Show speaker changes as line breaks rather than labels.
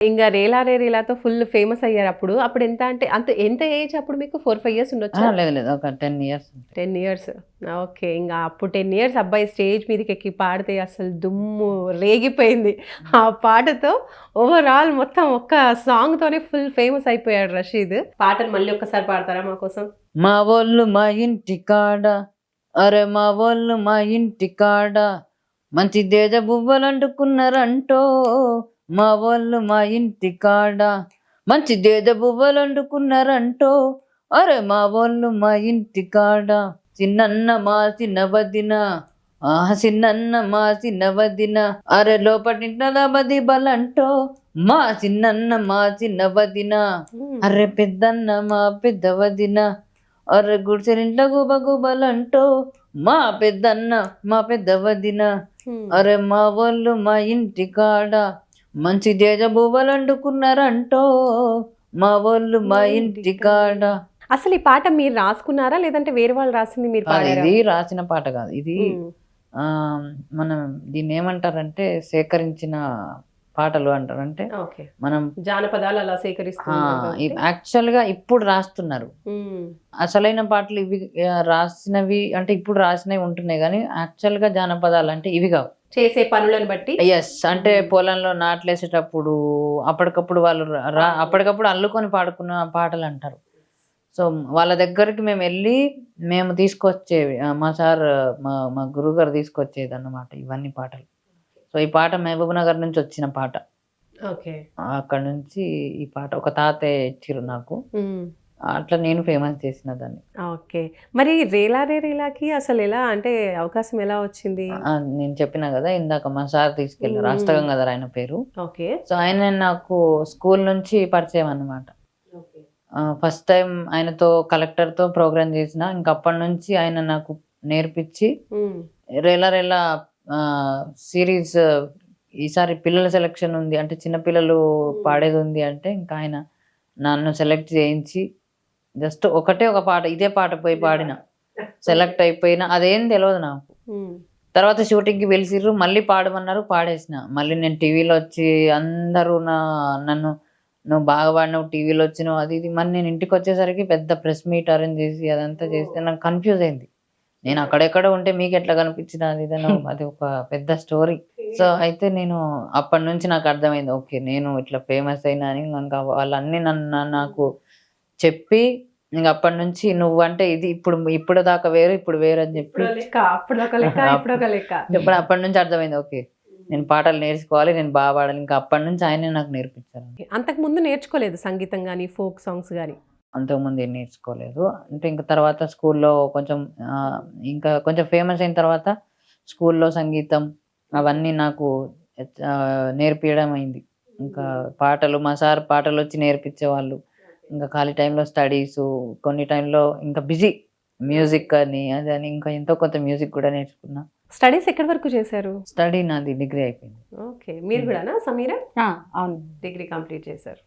ఇంగ 'రేలా రే రేలా'తో full famous అయ్యారప్పుడు. అప్పుడు ఎంత అంటే ఎంత ఏజ్ అప్పుడు మీకు? 4, 5 ఇయర్స్ ఉండొచ్చా?
లేదు లేదు, ఒక 10 ఇయర్స్.
10 ఇయర్స్. ఓకే. ఇంగ అప్పుడు 10 ఇయర్స్ అబ్బాయి స్టేజ్ మీదకెక్కి పాడితే అసలు దుమ్ము రేగిపోయింది. ఆ పాటతో ఓవరాల్ మొత్తం ఒక్క సాంగ్‌తోనే ఫుల్ ఫేమస్ అయిపోయాడు రషీద్. పాటను మళ్ళీ ఒక్కసారి పాడతారా మా కోసం?
మా వోళ్ళు మా ఇంటి కాడ, అరే మా వోళ్ళు మా ఇంటి కాడ, మంచి దేజ బువ్వలు అంటుకున్నారంటో. మా వోళ్ళు మా ఇంటి కాడ, మంచి దేజ బువ్వలు అంటుకున్నారంటో. అరే మా వోళ్ళు మా ఇంటి కాడ, చిన్నన్న మా చిన్న వదిన, చిన్నన్న మా చిన్న వదిన, అరే లోపటింటల బది బలంటో. మా చిన్నన్న మా చిన్న వదిన, అరే పెద్దన్న మా పెద్ద వదిన, అరే గుడిసెలింట్లో గుబ గుబలంటో. మా పెద్దన్న మా పెద్ద వదిన, అరే మా వాళ్ళు మా ఇంటి కాడ, మంచి జేజ బువ్వలు అంటుకున్నారంటో. మా వాళ్ళు మా ఇంటి కాడ.
అసలు ఈ పాట మీరు రాసుకున్నారా? లేదంటే వేరే వాళ్ళు రాసింది మీరు పాడారా?
ఇది రాసిన పాట కాదు. ఇది మనం దీన్ని ఏమంటారంటే సేకరించిన పాటలు అంటారు. అంటే మనం
జానపదాలు అలా సేకరిస్తున్నారు.
యాక్చువల్ గా ఇప్పుడు రాస్తున్నారు. అసలైన పాటలు ఇవి రాసినవి అంటే ఇప్పుడు రాసినవి ఉంటున్నాయి, కానీ యాక్చువల్ గా జానపదాలు అంటే ఇవి కావు.
చేసే పనులను బట్టి.
ఎస్, అంటే పొలంలో నాట్లేసేటప్పుడు అప్పటికప్పుడు వాళ్ళు అప్పటికప్పుడు అల్లుకొని పాడుకున్న పాటలు అంటారు. సో వాళ్ళ దగ్గరికి మేము వెళ్ళి మేము తీసుకొచ్చేవి. మా సార్ మా గురువు గారు తీసుకొచ్చేది అన్నమాట ఇవన్నీ పాటలు. సో ఈ పాట మహబూబ్ నగర్ నుంచి వచ్చిన పాట. అక్కడ నుంచి ఈ పాట ఒక తాతయ్య ఇచ్చిరు నాకు, అట్లా నేను ఫేమస్ చేసిన దాన్ని.
ఓకే. మరి 'రేలా రే రేలా'కి అసలు ఎలా అంటే అవకాశం ఎలా వచ్చింది?
నేను చెప్పిన కదా ఇందాక, మా సార్ తీసుకెళ్ళారు. రాస్తగంగాధర్ ఆయన పేరు.
ఓకే.
సో ఆయన నాకు స్కూల్ నుంచి పరిచయం అన్నమాట. ఫస్ట్ టైం ఆయనతో కలెక్టర్తో ప్రోగ్రామ్ చేసిన, ఇంకప్పటి నుంచి ఆయన నాకు నేర్పించి రేలా రేలా సిరీస్ ఈసారి పిల్లల సెలక్షన్ ఉంది అంటే చిన్నపిల్లలు పాడేది ఉంది అంటే ఇంకా ఆయన నన్ను సెలెక్ట్ చేయించి జస్ట్ ఒకటే ఒక పాట, ఇదే పాట పోయి పాడిన, సెలెక్ట్ అయిపోయినా. అదేం తెలియదు నాకు. తర్వాత షూటింగ్కి పిలిచిర్రు, మళ్ళీ పాడమన్నారు, పాడేసిన. మళ్ళీ నేను టీవీలో వచ్చి అందరూ నన్ను నువ్వు బాగా పాడినావు, టీవీలో వచ్చినావు, అది ఇది. మరి నేను ఇంటికి వచ్చేసరికి పెద్ద ప్రెస్ మీట్ అరేంజ్ చేసి అదంతా చేస్తే నాకు కన్ఫ్యూజ్ అయింది. నేను అక్కడెక్కడ ఉంటే మీకు ఎట్లా కనిపించిన అది అది ఒక పెద్ద స్టోరీ. సో అయితే నేను అప్పటి నుంచి నాకు అర్థమైంది, ఓకే నేను ఇట్లా ఫేమస్ అయినా అని. ఇంకా వాళ్ళన్నీ నాకు చెప్పి ఇంక అప్పటి నుంచి నువ్వు అంటే ఇది ఇప్పుడు దాకా వేరు, ఇప్పుడు వేరు అని చెప్పి చెప్పడం అప్పటి నుంచి అర్థమైంది, ఓకే నేను పాటలు నేర్చుకోవాలి, నేను బాగా పాడాలి. ఇంకా అప్పటి నుంచి ఆయనే నాకు నేర్పించారు.
అంతకు ముందు నేర్చుకోలేదు సంగీతం కానీ ఫోక్ సాంగ్స్ కానీ?
అంతకుముందు ఏం నేర్చుకోలేదు. అంటే ఇంకా తర్వాత స్కూల్లో కొంచెం ఇంకా కొంచెం ఫేమస్ అయిన తర్వాత స్కూల్లో సంగీతం అవన్నీ నాకు నేర్పించడం అయింది. ఇంకా పాటలు మా సార్ పాటలు వచ్చి నేర్పించేవాళ్ళు. ఇంకా ఖాళీ టైంలో స్టడీస్, కొన్ని టైంలో ఇంకా బిజీ మ్యూజిక్ అని అది అని ఇంకా ఎంతో కొంత మ్యూజిక్ కూడా నేర్చుకున్నా.
స్టడీస్ ఎక్కడి వరకు చేశారు?
స్టడీ నాది డిగ్రీ అయిపోయింది.
ఓకే. మీరు కూడానా సమీరా?
అవును,
డిగ్రీ కంప్లీట్ చేశారు.